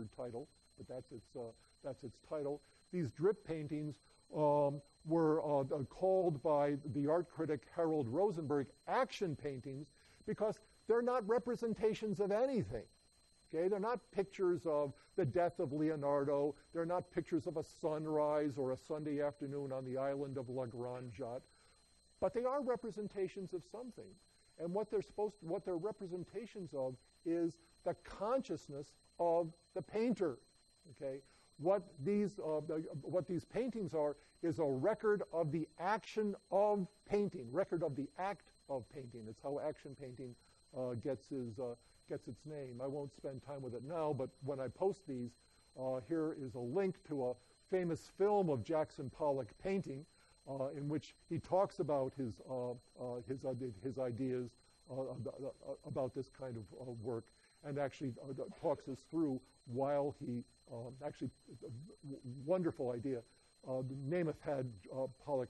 weird title, but that's its title. These drip paintings were called by the art critic Harold Rosenberg action paintings because they're not representations of anything. Okay, they're not pictures of the death of Leonardo. They're not pictures of a sunrise or a Sunday afternoon on the island of La Grande Jatte. But they are representations of something. And what they're representations of is the consciousness of the painter. Okay, what these paintings are is a record of the action of painting, record of the act of painting. It's how action painting gets its name. I won't spend time with it now, but when I post these, here is a link to a famous film of Jackson Pollock painting, in which he talks about his ideas about this kind of work, and actually talks us through while he wonderful idea. Namath had Pollock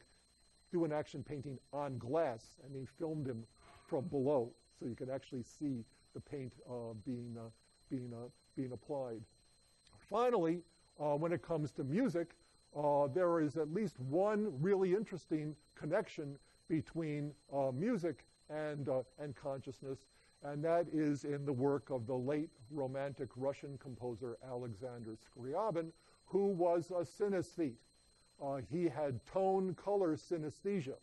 do an action painting on glass, and he filmed him from below, so you can actually see the paint being applied. Finally, when it comes to music, there is at least one really interesting connection between music and consciousness, and that is in the work of the late Romantic Russian composer Alexander Scriabin, who was a synesthete. He had tone-color synesthesia,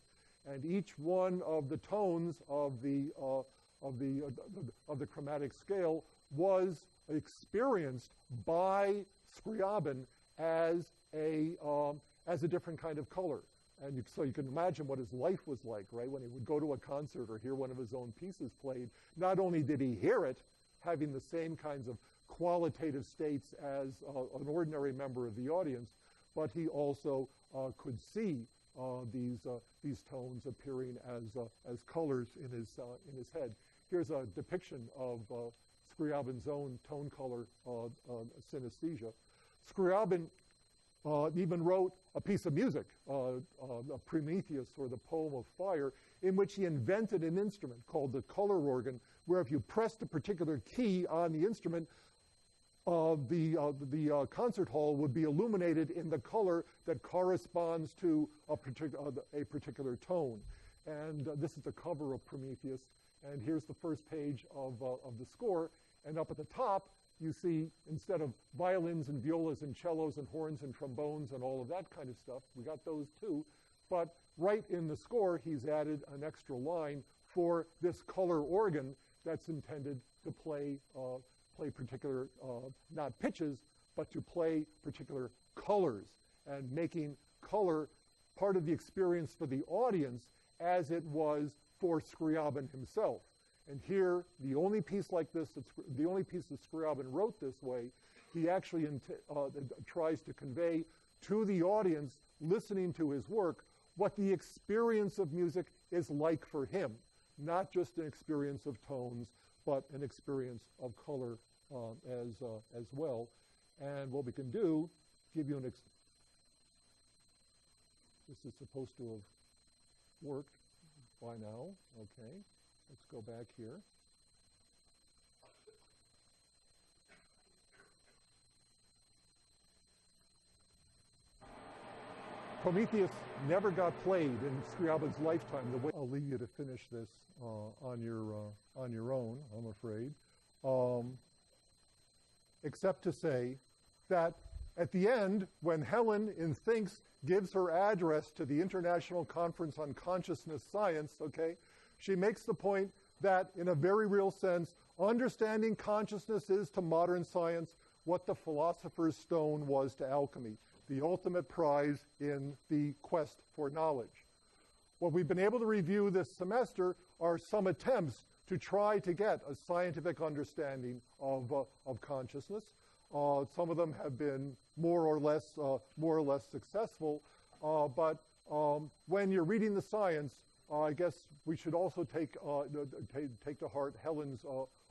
and each one of the tones of the chromatic scale was experienced by Scriabin as a different kind of color. And so you can imagine what his life was like, right? When he would go to a concert or hear one of his own pieces played, not only did he hear it, having the same kinds of qualitative states as an ordinary member of the audience, but he also could see these tones appearing as colors in his head. Here's a depiction of Scriabin's own tone color synesthesia. Scriabin even wrote a piece of music, Prometheus, or the Poem of Fire, in which he invented an instrument called the color organ, where if you pressed a particular key on the instrument, the concert hall would be illuminated in the color that corresponds to a particular tone. And this is the cover of Prometheus. And here's the first page of the score. And up at the top, you see, instead of violins and violas and cellos and horns and trombones and all of that kind of stuff, we got those too. But right in the score, he's added an extra line for this color organ that's intended to play particular, not pitches, but to play particular colors, and making color part of the experience for the audience as it was for Scriabin himself. And here, the only piece like this, the only piece that Scriabin wrote this way, he actually tries to convey to the audience listening to his work what the experience of music is like for him. Not just an experience of tones, but an experience of color as well. And what we can do, give you this is supposed to have worked by now. Okay, let's go back here. Prometheus never got played in Scriabin's lifetime. I'll leave you to finish this on your own, I'm afraid, except to say that at the end, when Helen in Thinks gives her address to the International Conference on Consciousness Science, okay, she makes the point that, in a very real sense, understanding consciousness is to modern science what the philosopher's stone was to alchemy, the ultimate prize in the quest for knowledge. What we've been able to review this semester are some attempts to try to get a scientific understanding of consciousness. Some of them have been more or less successful, but when you're reading the science, I guess we should also take to heart Helen's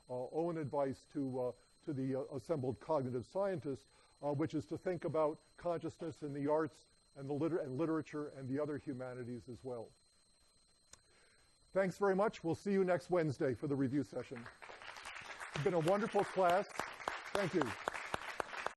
own advice to the assembled cognitive scientists, which is to think about consciousness in the arts and literature and the other humanities as well. Thanks very much. We'll see you next Wednesday for the review session. It's been a wonderful class. Thank you.